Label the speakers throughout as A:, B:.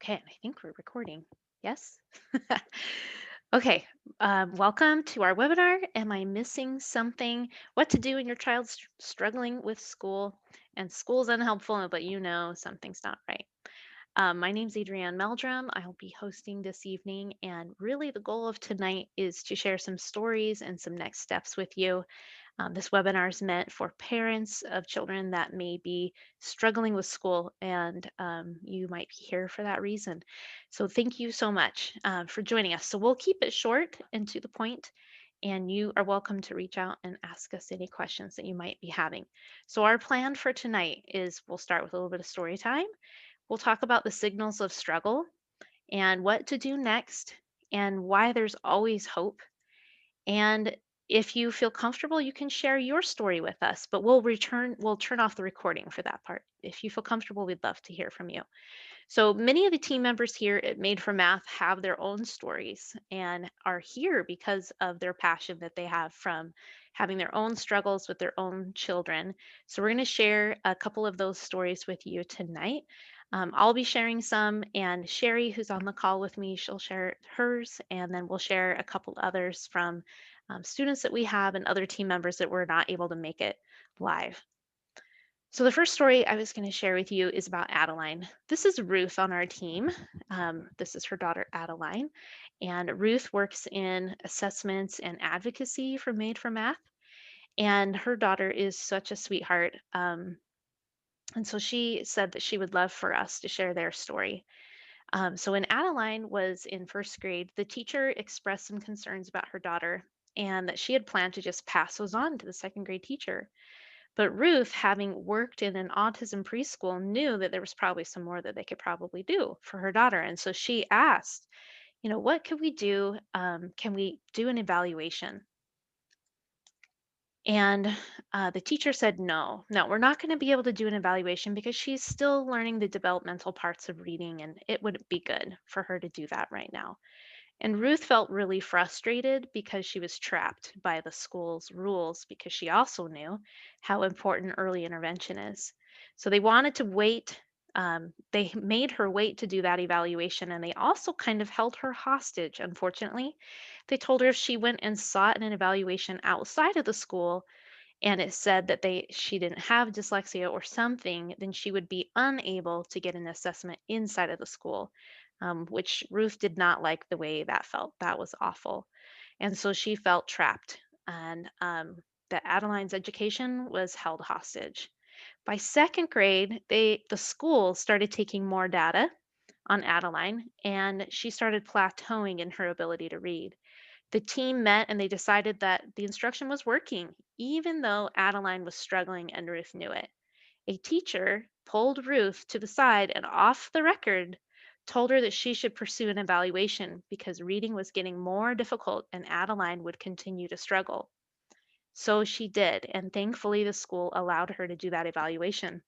A: Okay, I think we're recording. Yes? Okay, welcome to our webinar. Am I missing something? What to do when your child's struggling with school and school's unhelpful, but you know something's not right. My name's Adrienne Meldrum. I'll be hosting this evening, and really the goal of tonight is to share some stories and some next steps with you. This webinar is meant for parents of children that may be struggling with school, and you might be here for that reason. So, thank you so much for joining us. So, we'll keep it short and to the point, and you are welcome to reach out and ask us any questions that you might be having. So, our plan for tonight is we'll start with a little bit of story time. We'll talk about the signals of struggle and what to do next, and why there's always hope, and if you feel comfortable, you can share your story with us, but we'll turn off the recording for that part. If you feel comfortable, we'd love to hear from you. So many of the team members here at Made for Math have their own stories and are here because of their passion that they have from having their own struggles with their own children. So we're going to share a couple of those stories with you tonight. I'll be sharing some, and Sherry, who's on the call with me, she'll share hers, and then we'll share a couple others from students that we have and other team members that were not able to make it live. So, the first story I was going to share with you is about Adeline. This is Ruth on our team. This is her daughter, Adeline. And Ruth works in assessments and advocacy for Made for Math. And her daughter is such a sweetheart. And so she said that she would love for us to share their story. So, when Adeline was in first grade, the teacher expressed some concerns about her daughter and that she had planned to just pass those on to the second grade teacher. But Ruth, having worked in an autism preschool, knew that there was probably some more that they could probably do for her daughter. And so she asked, what could we do? Can we do an evaluation? And the teacher said, no, we're not going to be able to do an evaluation because she's still learning the developmental parts of reading, and it wouldn't be good for her to do that right now. And Ruth felt really frustrated because she was trapped by the school's rules because she also knew how important early intervention is. So they wanted to wait. They made her wait to do that evaluation, and they also kind of held her hostage, unfortunately. They told her if she went and sought an evaluation outside of the school and it said that she didn't have dyslexia or something, then she would be unable to get an assessment inside of the school, which Ruth did not like the way that felt. That was awful. And so she felt trapped, and that Adeline's education was held hostage. By second grade, the school started taking more data on Adeline, and she started plateauing in her ability to read. The team met and they decided that the instruction was working, even though Adeline was struggling and Ruth knew it. A teacher pulled Ruth to the side and off the record told her that she should pursue an evaluation because reading was getting more difficult and Adeline would continue to struggle. So she did, and thankfully the school allowed her to do that evaluation.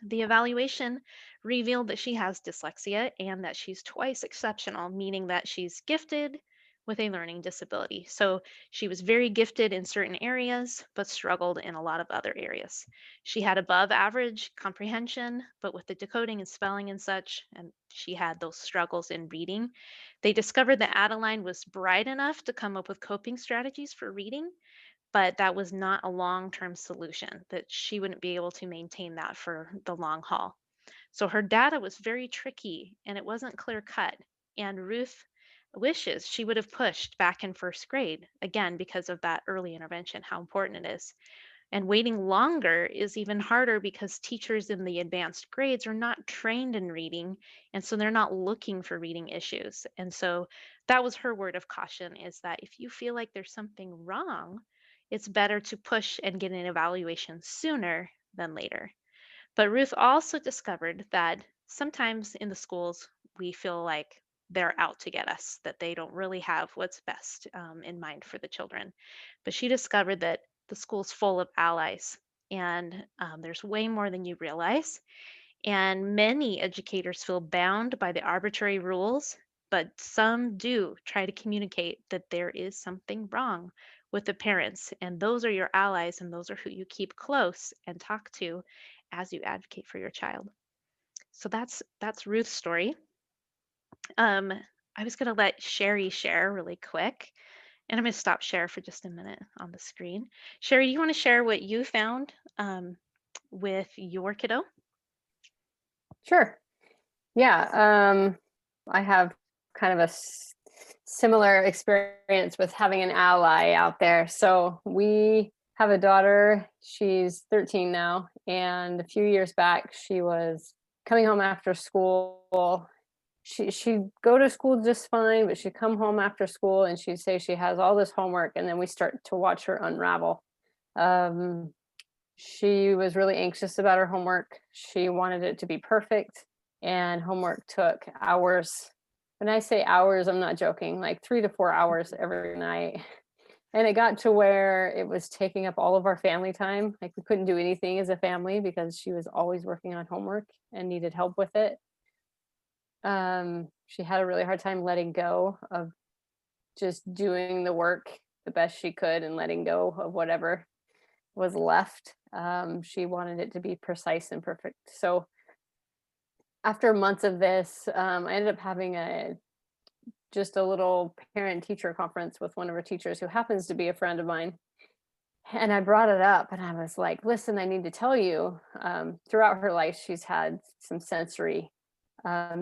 A: The evaluation revealed that she has dyslexia and that she's twice exceptional, meaning that she's gifted with a learning disability. So she was very gifted in certain areas, but struggled in a lot of other areas. She had above average comprehension, but with the decoding and spelling and such, and she had those struggles in reading. They discovered that Adeline was bright enough to come up with coping strategies for reading, but that was not a long-term solution, that she wouldn't be able to maintain that for the long haul. So her data was very tricky and it wasn't clear cut. And Ruth wishes she would have pushed back in first grade, again, because of that early intervention, how important it is. And waiting longer is even harder because teachers in the advanced grades are not trained in reading. And so they're not looking for reading issues. And so that was her word of caution, is that if you feel like there's something wrong, it's better to push and get an evaluation sooner than later. But Ruth also discovered that sometimes in the schools, we feel like they're out to get us, that they don't really have what's best in mind for the children. But she discovered that the school's full of allies, and there's way more than you realize. And many educators feel bound by the arbitrary rules, but some do try to communicate that there is something wrong with the parents. And those are your allies, and those are who you keep close and talk to as you advocate for your child. So that's Ruth's story. Um, I was gonna let Sherry share really quick, and I'm gonna stop share for just a minute on the screen. Sherry, you want to share what you found with your kiddo?
B: Sure. Yeah. I have kind of a similar experience with having an ally out there. So we have a daughter. She's 13 now. And a few years back, she was coming home after school. She'd go to school just fine, but she'd come home after school and she'd say she has all this homework. And then we start to watch her unravel. Um, she was really anxious about her homework. She wanted it to be perfect, and homework took hours. When I say hours, I'm not joking, like 3 to 4 hours
A: Mhm.
B: every night. And it got to where it was taking up all of our family time. Like we couldn't do anything as a family because she was always working on homework and needed help with it. She had a really hard time letting go of just doing the work the best she could and letting go of whatever was left. She wanted it to be precise and perfect. So after months of this, I ended up having a just a little parent teacher conference with one of her teachers who happens to be a friend of mine. And I brought it up and I was like, listen, I need to tell you, throughout her life, she's had some sensory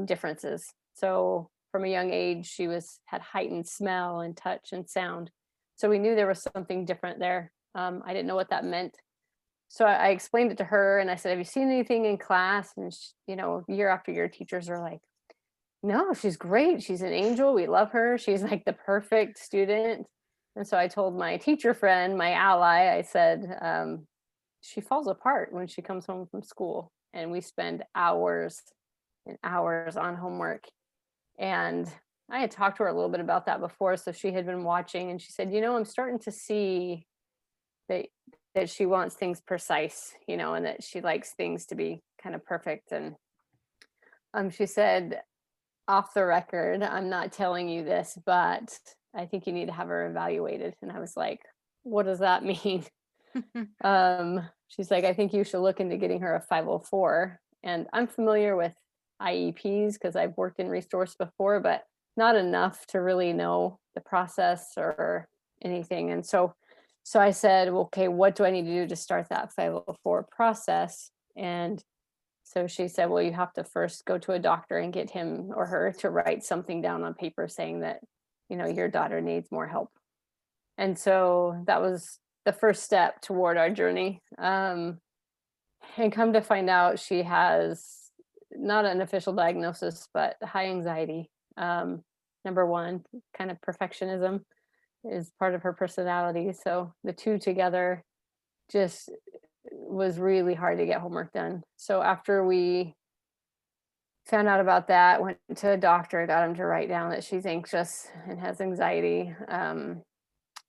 B: differences. So from a young age, she was had heightened smell and touch and sound. So we knew there was something different there. I didn't know what that meant. So I explained it to her and I said, have you seen anything in class? And, year after year, teachers are like, no, she's great. She's an angel. We love her. She's like the perfect student. And so I told my teacher friend, my ally, I said, she falls apart when she comes home from school. And we spend hours and hours on homework. And I had talked to her a little bit about that before. So she had been watching and she said, I'm starting to see that she wants things precise, and that she likes things to be kind of perfect. And she said, off the record, I'm not telling you this, but I think you need to have her evaluated. And I was like, what does that mean? She's like, I think you should look into getting her a 504. And I'm familiar with IEPs because I've worked in resource before, but not enough to really know the process or anything. And so I said, well, okay, what do I need to do to start that 504 process? And so she said, well, you have to first go to a doctor and get him or her to write something down on paper saying that, your daughter needs more help. And so that was the first step toward our journey. And come to find out, she has not an official diagnosis, but high anxiety. Number one, kind of perfectionism is part of her personality. So the two together just was really hard to get homework done. So after we found out about that, went to a doctor, got him to write down that she's anxious and has anxiety.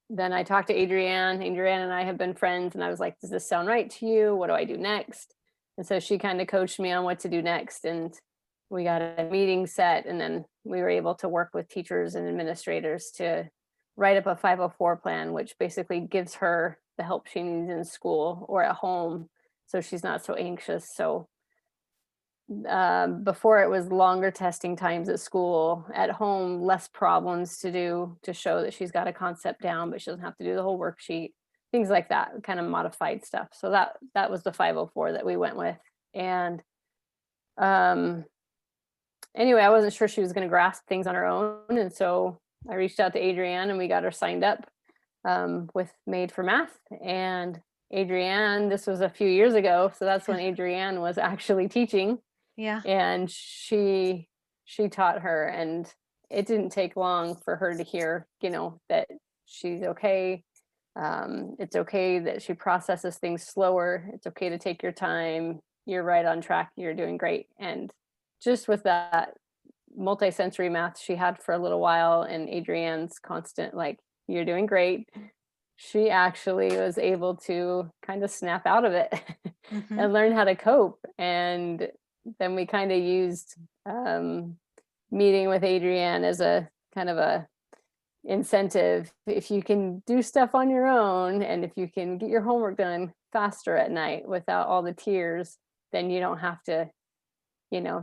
B: Then I talked to Adrienne. Adrienne and I have been friends, and I was like, does this sound right to you? What do I do next? And so she kind of coached me on what to do next. And we got a meeting set, and then we were able to work with teachers and administrators to write up a 504 plan, which basically gives her the help she needs in school or at home so she's not so anxious. So before it was longer testing times at school, at home less problems to do to show that she's got a concept down, but she doesn't have to do the whole worksheet, things like that, kind of modified stuff. So that was the 504 that we went with. And um anyway, I wasn't sure she was going to grasp things on her own, and so I reached out to Adrienne and we got her signed up with Made for Math. And Adrienne, this was a few years ago, so that's when Adrienne was actually teaching,
A: Yeah.
B: and she taught her. And it didn't take long for her to hear, that she's okay. It's okay that she processes things slower. It's okay to take your time. You're right on track. You're doing great. And just with that multisensory math she had for a little while, and Adrienne's constant, like, you're doing great, she actually was able to kind of snap out of it
A: Hmm.
B: and learn how to cope. And then we kind of used meeting with Adrienne as a kind of a incentive. If you can do stuff on your own and if you can get your homework done faster at night without all the tears, then you don't have to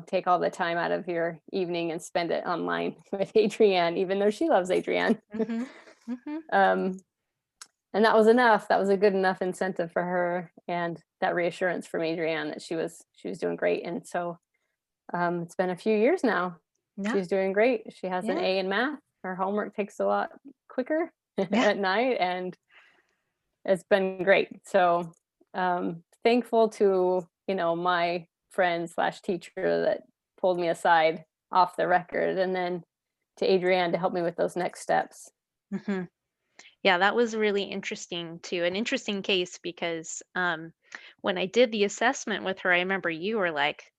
B: take all the time out of your evening and spend it online with Adrienne, even though she loves Adrienne.
A: Mhm. Mhm.
B: um, and that was enough. That was a good enough incentive for her, and that reassurance from Adrienne that she was doing great. And so it's been a few years now.
A: Yeah.
B: She's doing great. She has an
A: Yeah.
B: A in math. Her homework takes a lot quicker
A: Yeah.
B: at night, and it's been great. So thankful to my friend slash teacher that pulled me aside off the record, and then to Adrienne to help me with those next steps.
A: Mhm. Yeah, that was really interesting too. An interesting case because when I did the assessment with her, I remember you were like,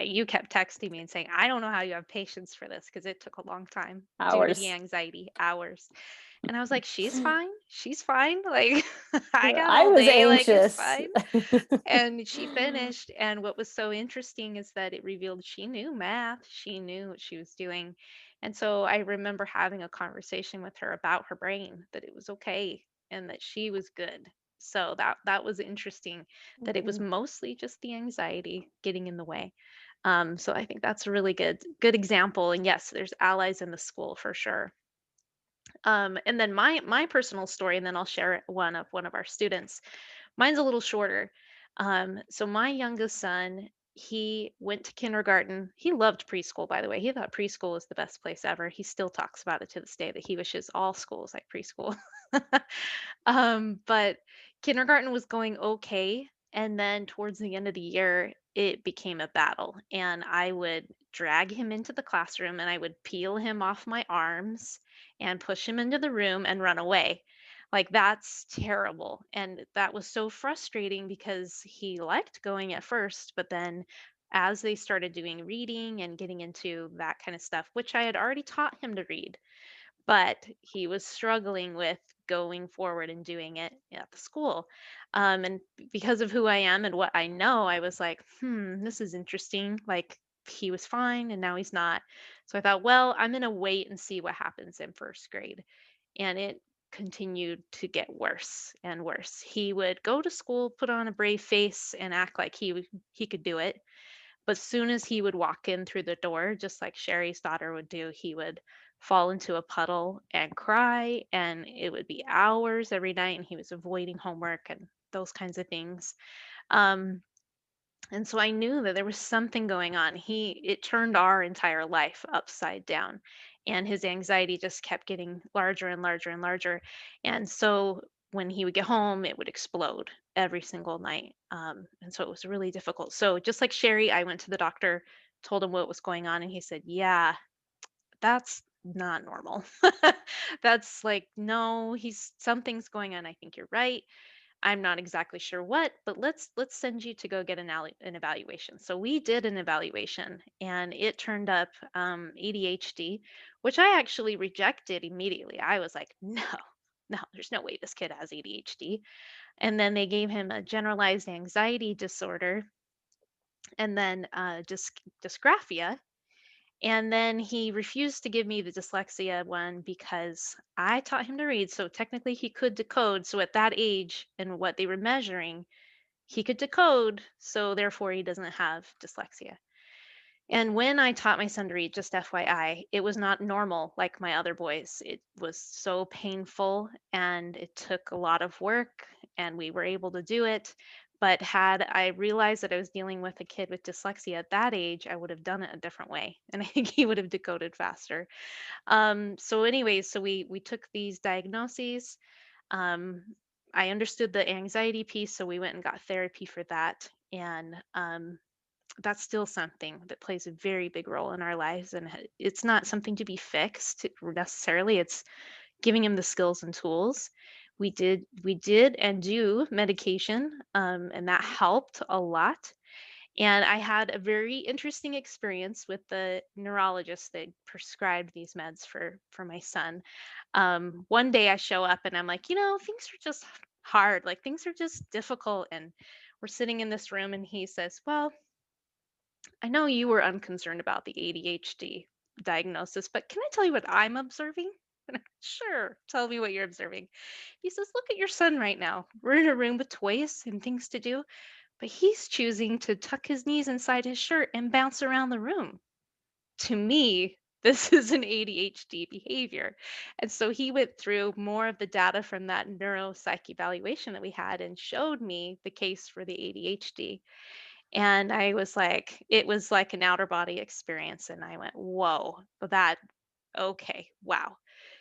A: you kept texting me and saying, I don't know how you have patience for this because it took a long time due to the
B: Hours.
A: anxiety, hours. And I was like, she's fine. She's fine. Like, I got
B: I
A: all
B: was
A: day. Like, it's
B: anxious.
A: fine. And she finished. And what was so interesting is that it revealed she knew math, she knew what she was doing. And so I remember having a conversation with her about her brain, that it was okay and that she was good. So that was interesting that it was
B: Mhm,
A: mostly just the anxiety getting in the way. So I think that's a really good example. And yes, there's allies in the school for sure. And then my personal story, and then I'll share one of our students. Mine's a little shorter. So my youngest son, he went to kindergarten. He loved preschool, by the way. He thought preschool was the best place ever. He still talks about it to this day that he wishes all schools like preschool. But kindergarten was going okay. And then towards the end of the year, it became a battle. And I would drag him into the classroom and I would peel him off my arms and push him into the room and run away. Like, that's terrible, and that was so frustrating because he liked going at first, but then as they started doing reading and getting into that kind of stuff, which I had already taught him to read, but he was struggling with going forward and doing it at the school. And because of who I am and what I know, I was like, this is interesting. Like, he was fine and now he's not. So I thought, well, I'm going to wait and see what happens in first grade. And it continued to get worse and worse. He would go to school, put on a brave face, and act like he could do it. But soon as he would walk in through the door, just like Sherry's daughter would do, he would fall into a puddle and cry, and it would be hours every night, and he was avoiding homework and those kinds of things. Um, and so I knew that there was something going on. It turned our entire life upside down. And his anxiety just kept getting larger and larger and larger. And so when he would get home, it would explode every single night. And so it was really difficult. So just like Sherry, I went to the doctor, told him what was going on, and he said, yeah, that's not normal. That's like, no, he's something's going on. I think you're right. I'm not exactly sure what, but let's send you to go get an evaluation. So we did an evaluation, and it turned up ADHD, which I actually rejected immediately. I was like, no, no, there's no way this kid has ADHD. And then they gave him a generalized anxiety disorder, and then dysgraphia. And then he refused to give me the dyslexia one because I taught him to read. So technically, he could decode. So at that age and what they were measuring, he could decode, so therefore he doesn't have dyslexia. And when I taught my son to read, just FYI, it was not normal like my other boys. It was so painful and it took a lot of work, and we were able to do it. But had I realized that I was dealing with a kid with dyslexia at that age, I would have done it a different way. And I think he would have decoded faster. So anyways, so we took these diagnoses. um, I understood the anxiety piece, so we went and got therapy for that. And that's still something that plays a very big role in our lives. And it's not something to be fixed necessarily. It's giving him the skills and tools. We did and do medication, and that helped a lot. And I had a very interesting experience with the neurologist that prescribed these meds for my son. One day I show up and I'm like, things are just hard. Like, things are just difficult. And we're sitting in this room and he says, well, I know you were unconcerned about the ADHD diagnosis, but can I tell you what I'm observing? And sure, tell me what you're observing. He says, look at your son right now. We're in a room with toys and things to do, but he's choosing to tuck his knees inside his shirt and bounce around the room. To me, this is an ADHD behavior. And so he went through more of the data from that neuropsych evaluation that we had and showed me the case for the ADHD. And I was like, it was like an outer body experience. And I went, whoa, that, okay, wow.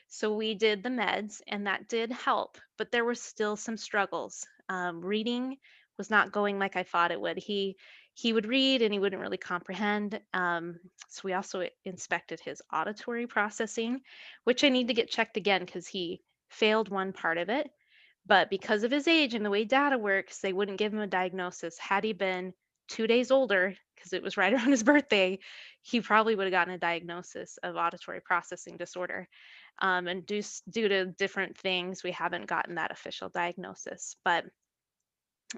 A: So we did the meds and that did help, but there were still some struggles. Reading was not going like I thought it would. He would read and he wouldn't really comprehend. So we also inspected his auditory processing, which I need to get checked again because he failed one part of it. But because of his age and the way data works, they wouldn't give him a diagnosis. Had he been 2 days older, because it was right around his birthday, he probably would have gotten a diagnosis of auditory processing disorder. And due to different things, we haven't gotten that official diagnosis. But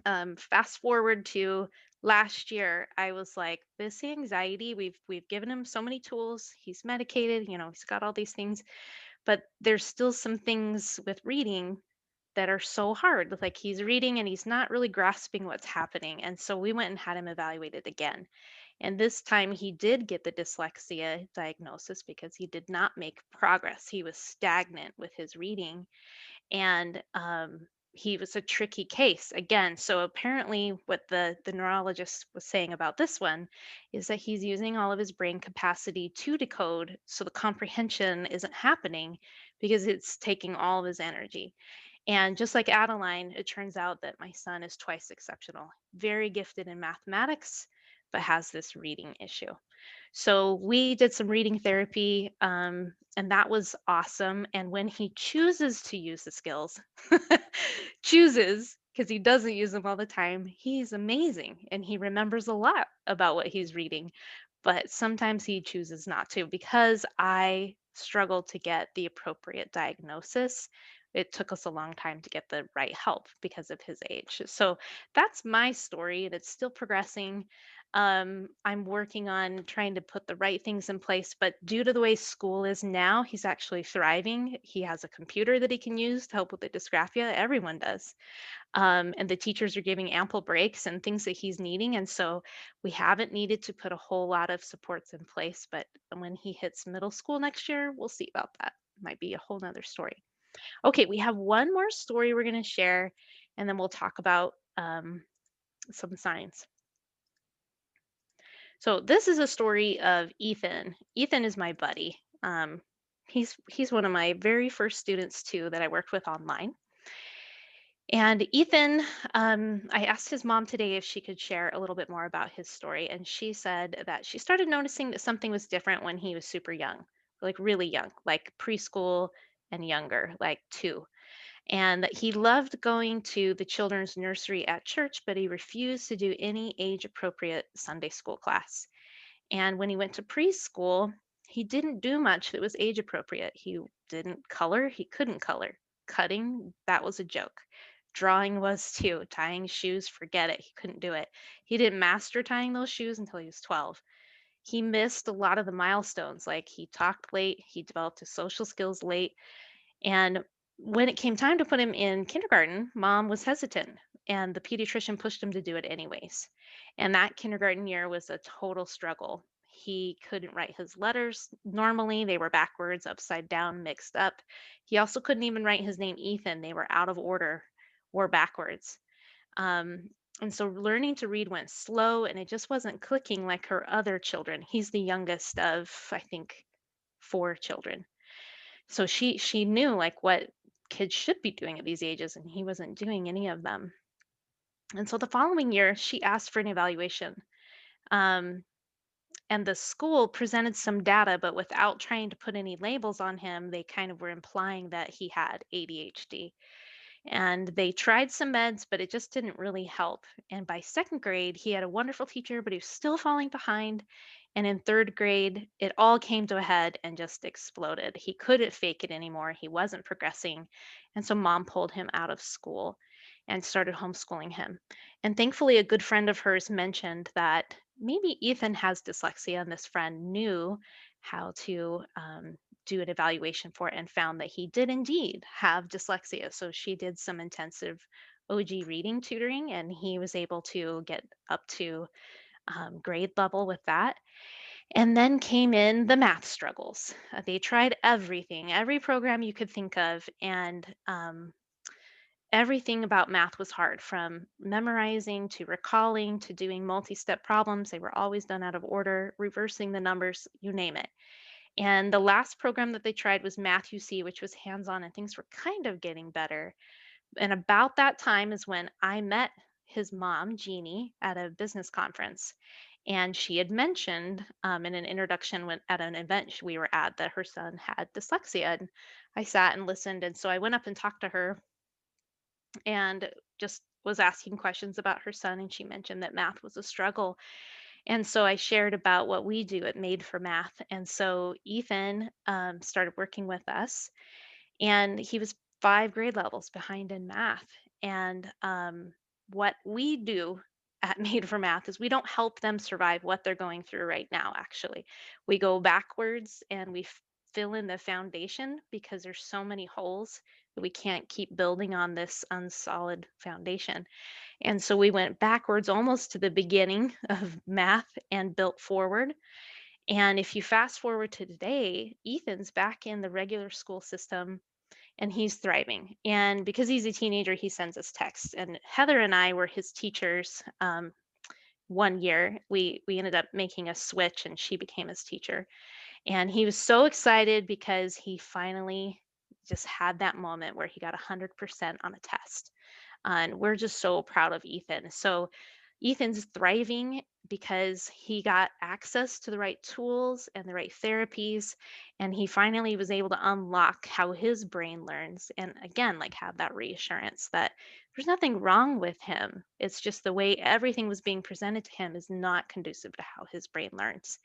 A: fast forward to last year, I was like, this anxiety, we've given him so many tools. He's medicated, he's got all these things, but there's still some things with reading that are so hard. Like he's reading and he's not really grasping what's happening. And so we went and had him evaluated again. And this time he did get the dyslexia diagnosis because he did not make progress. He was stagnant with his reading. And he was a tricky case again. So apparently, what the neurologist was saying about this one is that he's using all of his brain capacity to decode, so the comprehension isn't happening because it's taking all of his energy. And just like Adeline, it turns out that my son is twice exceptional, very gifted in mathematics, but has this reading issue. So we did some reading therapy, and that was awesome. And when he chooses to use the skills, chooses, because he doesn't use them all the time, he's amazing and he remembers a lot about what he's reading. But sometimes he chooses not to because I struggle to get the appropriate diagnosis. It took us a long time to get the right help because of his age. So that's my story, and it's still progressing. I'm working on trying to put the right things in place, but due to the way school is now, he's actually thriving. He has a computer that he can use to help with the dysgraphia. Everyone does. And the teachers are giving ample breaks and things that he's needing. And so we haven't needed to put a whole lot of supports in place. But when he hits middle school next year, we'll see about that. Might be a whole nother story. Okay, we have one more story we're going to share, and then we'll talk about some signs. So this is a story of Ethan. Ethan is my buddy. He's one of my very first students too that I worked with online. And Ethan, I asked his mom today if she could share a little bit more about his story, and she said that she started noticing that something was different when he was super young, like really young, like preschool and younger, like 2, and that he loved going to the children's nursery at church, but he refused to do any age appropriate Sunday school class. And when he went to preschool, he didn't do much that was age appropriate. He didn't color, he couldn't color. Cutting, that was a joke. Drawing was too. Tying shoes, forget it. He couldn't do it. He didn't master tying those shoes until he was 12. He missed a lot of the milestones, like he talked late, he developed his social skills late, and when it came time to put him in kindergarten, mom was hesitant, and the pediatrician pushed him to do it anyways. And that kindergarten year was a total struggle. He couldn't write his letters normally, they were backwards, upside down, mixed up. He also couldn't even write his name Ethan, they were out of order or backwards. Um, and so learning to read went slow and it just wasn't clicking like her other children. He's the youngest of, I think, 4 children. So she knew like what kids should be doing at these ages and he wasn't doing any of them. And so the following year she asked for an evaluation. Um, and the school presented some data, but without trying to put any labels on him, they kind of were implying that he had ADHD. And they tried some meds, but it just didn't really help. And by second grade, he had a wonderful teacher, but he was still falling behind. And in third grade, it all came to a head and just exploded. He couldn't fake it anymore. He wasn't progressing. And so mom pulled him out of school and started homeschooling him. And thankfully, a good friend of hers mentioned that maybe Ethan has dyslexia, and this friend knew how to do an evaluation for it and found that he did indeed have dyslexia. So she did some intensive OG reading tutoring, and he was able to get up to grade level with that. And then came in the math struggles. They tried everything, every program you could think of, and everything about math was hard, from memorizing to recalling to doing multi step problems. They were always done out of order, reversing the numbers, you name it. And the last program that they tried was Math UC, which was hands on, and things were kind of getting better. And about that time is when I met his mom, Jeannie, at a business conference. And she had mentioned in an introduction at an event we were at that her son had dyslexia. And I sat and listened. And so I went up and talked to her and just was asking questions about her son. And she mentioned that math was a struggle. And so I shared about what we do at Made for Math. And so Ethan started working with us, and he was 5 grade levels behind in math. And what we do at Made for Math is we don't help them survive what they're going through right now, actually. We go backwards and we fill in the foundation, because there's so many holes that we can't keep building on this unsolid foundation. And so we went backwards almost to the beginning of math and built forward. And if you fast forward to today, Ethan's back in the regular school system and he's thriving. And because he's a teenager, he sends us texts. And Heather and I were his teachers. One year, we ended up making a switch, and she became his teacher. And he was so excited because he finally just had that moment where he got 100% on a test. And we're just so proud of Ethan. So Ethan's thriving because he got access to the right tools and the right therapies. And he finally was able to unlock how his brain learns. And again, like, have that reassurance that there's nothing wrong with him. It's just the way everything was being presented to him is not conducive to how his brain learns.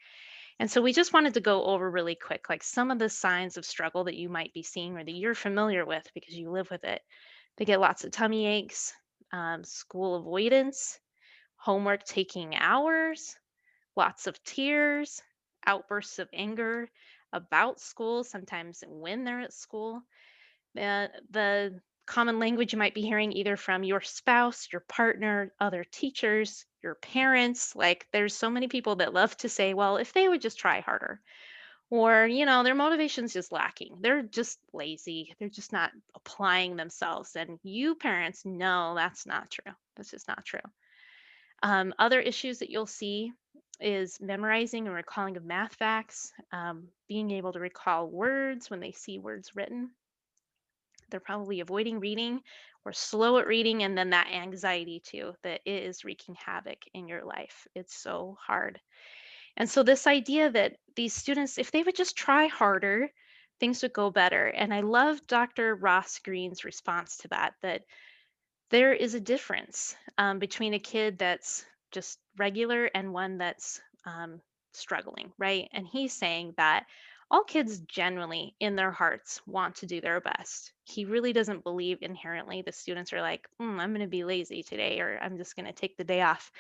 A: And so we just wanted to go over really quick, like, some of the signs of struggle that you might be seeing or that you're familiar with because you live with it. They get lots of tummy aches, school avoidance, homework taking hours, lots of tears, outbursts of anger about school, sometimes when they're at school. The common language you might be hearing either from your spouse, your partner, other teachers, your parents. Like, there's so many people that love to say, well, if they would just try harder, or, their motivation's just lacking. They're just lazy. They're just not applying themselves. And you parents know that's not true. That's just not true. Other issues that you'll see is memorizing and recalling of math facts, being able to recall words when they see words written. They're probably avoiding reading or slow at reading, and then that anxiety too, that it is wreaking havoc in your life. It's so hard. And so, this idea that these students, if they would just try harder, things would go better. And I love Dr. Ross Green's response to that, that there is a difference between a kid that's just regular and one that's struggling, right? And he's saying that all kids genuinely in their hearts want to do their best. He really doesn't believe inherently the students are like, I'm going to be lazy today, or I'm just going to take the day off.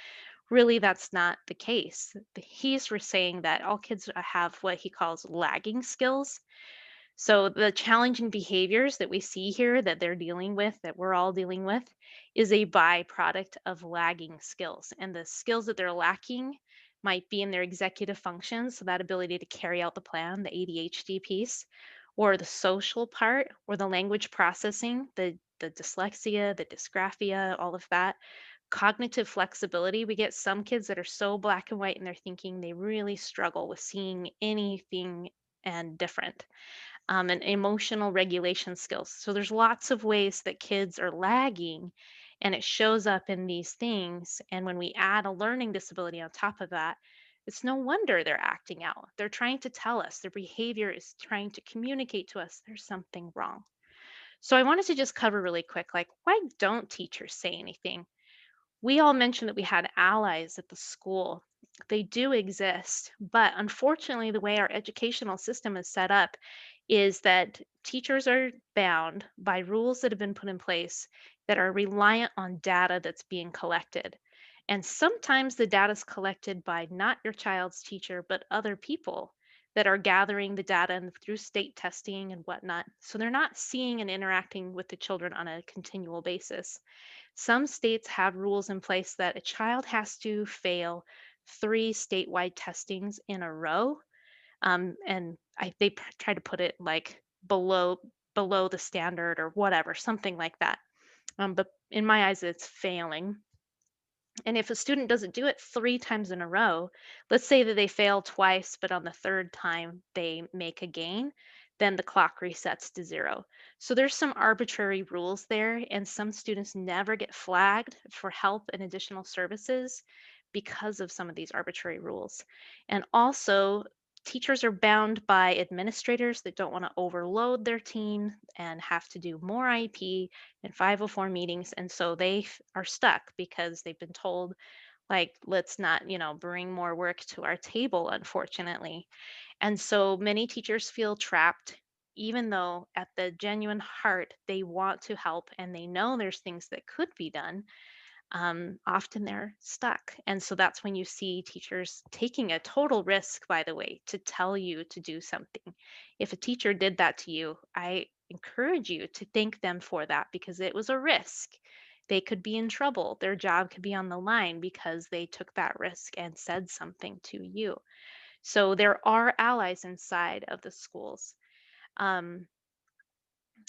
A: Really, that's not the case. He's saying that all kids have what he calls lagging skills. So the challenging behaviors that we see here that they're dealing with, that we're all dealing with, is a byproduct of lagging skills. And the skills that they're lacking might be in their executive functions, so that ability to carry out the plan, the ADHD piece, or the social part, or the language processing, the dyslexia, the dysgraphia, all of that. Cognitive flexibility. We get some kids that are so black and white in their thinking, they really struggle with seeing anything and different, and emotional regulation skills. So there's lots of ways that kids are lagging, and it shows up in these things. And when we add a learning disability on top of that, it's no wonder they're acting out. They're trying to tell us, their behavior is trying to communicate to us there's something wrong. So I wanted to just cover really quick, like, why don't teachers say anything? We all mentioned that we had allies at the school. They do exist, but unfortunately, the way our educational system is set up is that teachers are bound by rules that have been put in place that are reliant on data that's being collected. And sometimes the data is collected by not your child's teacher, but other people that are gathering the data and through state testing and whatnot. So they're not seeing and interacting with the children on a continual basis. Some states have rules in place that a child has to fail 3 statewide testings in a row, and they try to put it like below the standard or whatever, something like that. But in my eyes, it's failing. And if a student doesn't do it 3 times in a row, let's say that they fail twice, but on the third time they make a gain, then the clock resets to 0. So there's some arbitrary rules there, and some students never get flagged for help and additional services because of some of these arbitrary rules. And also, teachers are bound by administrators that don't want to overload their team and have to do more IEP and 504 meetings. And so they are stuck because they've been told, like, let's not, bring more work to our table, unfortunately. And so many teachers feel trapped, even though at the genuine heart, they want to help and they know there's things that could be done. Often they're stuck. And so that's when you see teachers taking a total risk, by the way, to tell you to do something. If a teacher did that to you, I encourage you to thank them for that because it was a risk. They could be in trouble. Their job could be on the line because they took that risk and said something to you. So there are allies inside of the schools. Um,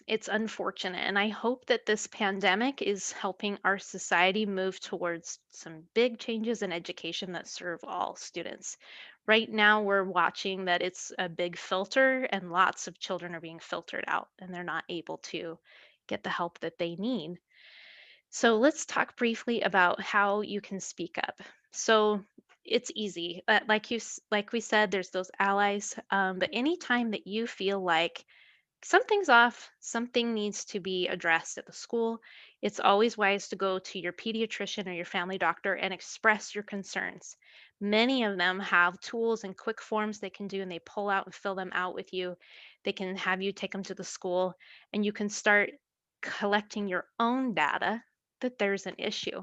A: it's unfortunate, and I hope that this pandemic is helping our society move towards some big changes in education that serve all students. Right now, we're watching that it's a big filter, and lots of children are being filtered out, and they're not able to get the help that they need. So, let's talk briefly about how you can speak up. So, it's easy. Like we said, there's those allies. But anytime that you feel like something's off, something needs to be addressed at the school, it's always wise to go to your pediatrician or your family doctor and express your concerns. Many of them have tools and quick forms they can do, and they pull out and fill them out with you. They can have you take them to the school, and you can start collecting your own data that there's an issue.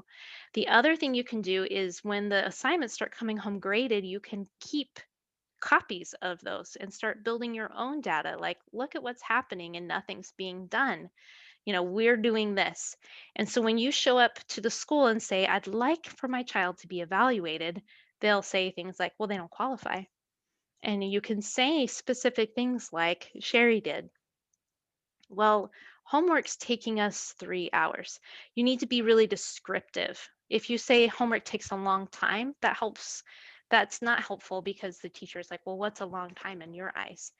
A: The other thing you can do is when the assignments start coming home graded, you can keep copies of those and start building your own data. Like, look at what's happening and nothing's being done. We're doing this. And so when you show up to the school and say, I'd like for my child to be evaluated, they'll say things like, well, they don't qualify. And you can say specific things like Sherry did. Well, homework's taking us 3 hours. You need to be really descriptive. If you say homework takes a long time, that helps. That's not helpful because the teacher is like, well, what's a long time in your eyes?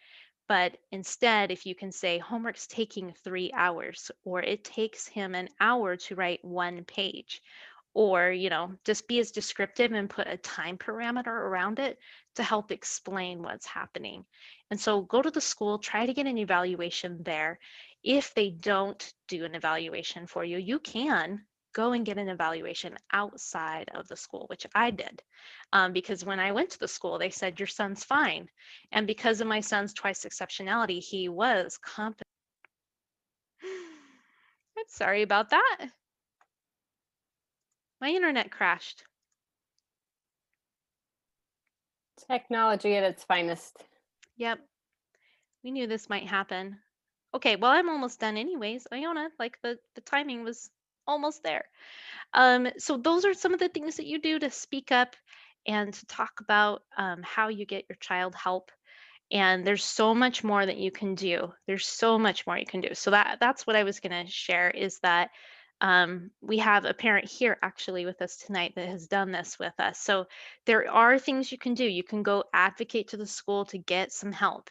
A: But instead, if you can say homework's taking 3 hours, or it takes him an hour to write 1 page, or, just be as descriptive and put a time parameter around it to help explain what's happening. And so go to the school, try to get an evaluation there. If they don't do an evaluation for you, you can go and get an evaluation outside of the school, which I did. Because when I went to the school, they said, your son's fine. And because of my son's twice exceptionality, he was competent. I'm sorry about that. My internet crashed.
B: Technology at its finest.
A: Yep, we knew this might happen. Okay, well, I'm almost done anyways. Iona, like the timing was almost there. So those are some of the things that you do to speak up and to talk about how you get your child help. And there's so much more that you can do. There's so much more you can do. So that's what I was going to share is that we have a parent here actually with us tonight that has done this with us. So there are things you can do. You can go advocate to the school to get some help.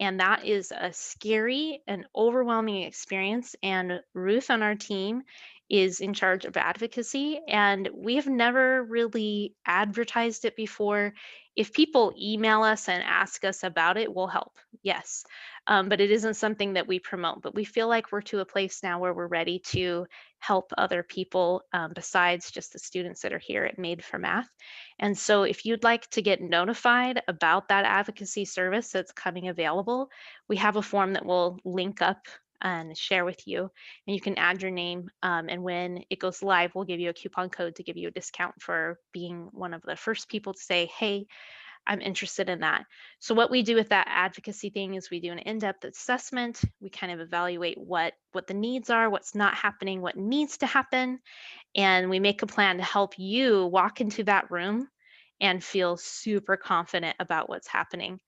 A: And that is a scary and overwhelming experience. And Ruth on our team is in charge of advocacy. And we have never really advertised it before. If people email us and ask us about it, we'll help. Yes. But it isn't something that we promote. But we feel like we're to a place now where we're ready to help other people besides just the students that are here at Made for Math. And so if you'd like to get notified about that advocacy service that's coming available, we have a form that we'll link up and share with you, and you can add your name, and when it goes live, we'll give you a coupon code to give you a discount for being one of the first people to say, hey, I'm interested in that. So what we do with that advocacy thing is we do an in-depth assessment. We kind of evaluate what the needs are, what's not happening, what needs to happen, and we make a plan to help you walk into that room and feel super confident about what's happening.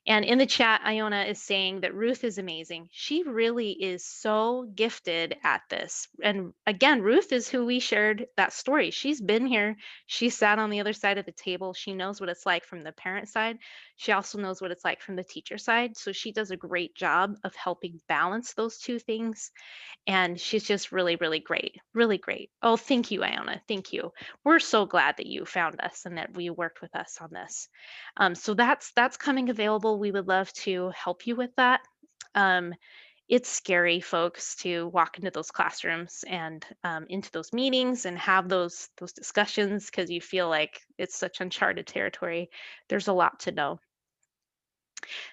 A: And in the chat, Iona is saying that Ruth is amazing. She really is so gifted at this. And again, Ruth is who we shared that story. She's been here. She sat on the other side of the table. She knows what it's like from the parent side. She also knows what it's like from the teacher side. So she does a great job of helping balance those two things, and she's just really, really great, really great. Oh, thank you, Iona. Thank you. We're so glad that you found us and that you worked with us on this. So that's coming available. We would love to help you with that. Um, it's scary, folks, to walk into those classrooms and into those meetings and have those discussions because you feel like it's such uncharted territory. There's a lot to know.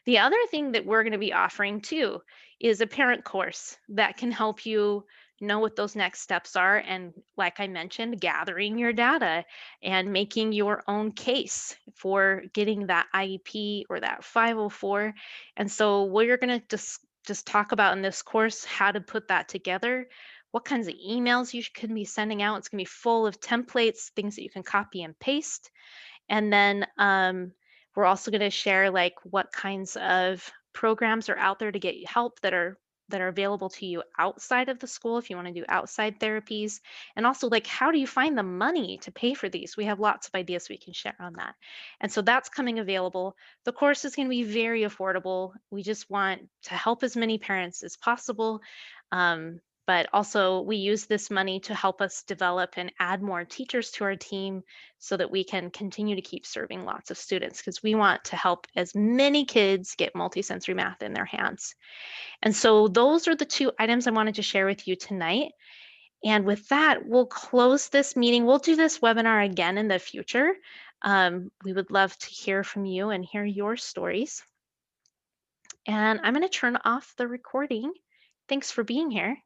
A: The other thing that we're going to be offering too is a parent course that can help you know what those next steps are. And like I mentioned, gathering your data and making your own case for getting that IEP or that 504. And so we're going to just talk about in this course how to put that together, what kinds of emails you can be sending out. It's going to be full of templates, things that you can copy and paste, and then we're also going to share like what kinds of programs are out there to get you help that are available to you outside of the school if you want to do outside therapies. And also like how do you find the money to pay for these? We have lots of ideas we can share on that. And so that's coming available. The course is going to be very affordable. We just want to help as many parents as possible. But also, we use this money to help us develop and add more teachers to our team so that we can continue to keep serving lots of students because we want to help as many kids get multisensory math in their hands. And so, those are the two items I wanted to share with you tonight. And with that, we'll close this meeting. We'll do this webinar again in the future. We would love to hear from you and hear your stories. And I'm going to turn off the recording. Thanks for being here.